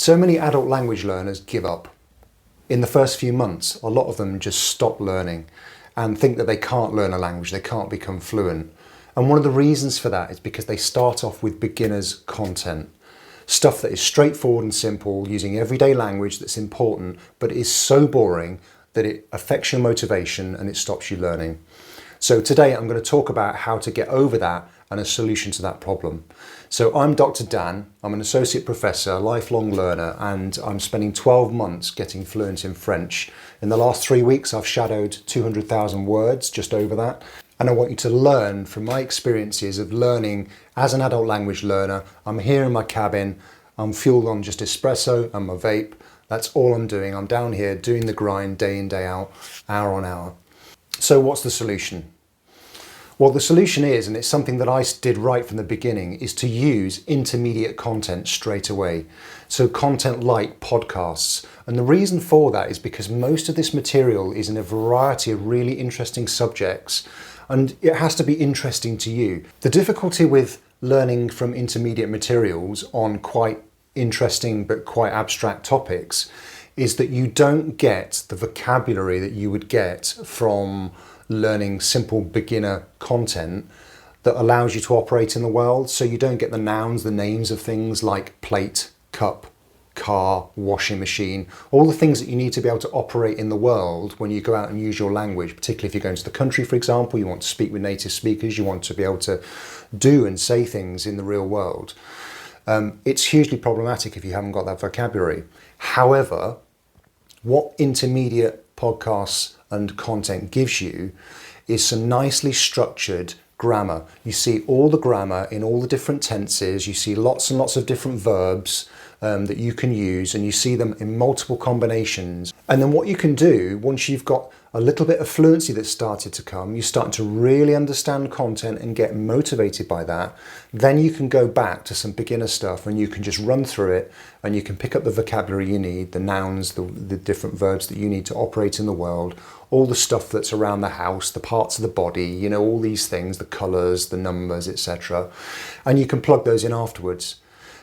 So many adult language learners give up. In the first few months, a lot of them just stop learning and think that they can't learn a language, they can't become fluent. And one of the reasons for that is because they start off with beginner's content. Stuff that is straightforward and simple, using everyday language that's important, but is so boring that it affects your motivation and it stops you learning. So today I'm going to talk about how to get over that and a solution to that problem. So I'm Dr. Dan, I'm an associate professor, lifelong learner, and I'm spending 12 months getting fluent in French. In the last 3 weeks I've shadowed 200,000 words, just over that. And I want you to learn from my experiences of learning as an adult language learner. I'm here in my cabin, I'm fueled on just espresso and my vape. That's all I'm doing. I'm down here doing the grind day in, day out, hour on hour. So what's the solution? Well, the solution is, and it's something that I did right from the beginning, is to use intermediate content straight away. So content like podcasts. And the reason for that is because most of this material is in a variety of really interesting subjects, and it has to be interesting to you. The difficulty with learning from intermediate materials on quite interesting but quite abstract topics is that you don't get the vocabulary that you would get from learning simple beginner content that allows you to operate in the world. So you don't get the nouns, the names of things like plate, cup, car, washing machine, all the things that you need to be able to operate in the world when you go out and use your language, particularly if you're going to the country, for example, you want to speak with native speakers, you want to be able to do and say things in the real world. It's hugely problematic if you haven't got that vocabulary. However, what intermediate podcasts and content gives you is some nicely structured grammar. You see all the grammar in all the different tenses, you see lots and lots of different verbs that you can use, and you see them in multiple combinations. And then what you can do, once you've got a little bit of fluency that's started to come, you're starting to really understand content and get motivated by that, then you can go back to some beginner stuff and you can just run through it and you can pick up the vocabulary you need, the nouns, the different verbs that you need to operate in the world, all the stuff that's around the house, the parts of the body, you know, all these things, the colours, the numbers, etc. And you can plug those in afterwards.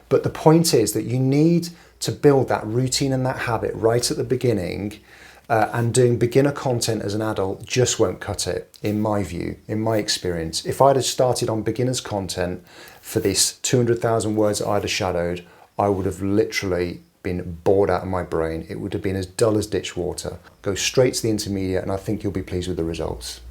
But the point is that you need to build that routine and that habit right at the beginning, and doing beginner content as an adult just won't cut it, in my view, in my experience. If I'd have started on beginner's content for this 200,000 words that I'd have shadowed, I would have literally been bored out of my brain. It would have been as dull as ditch water. Go straight to the intermediate and I think you'll be pleased with the results.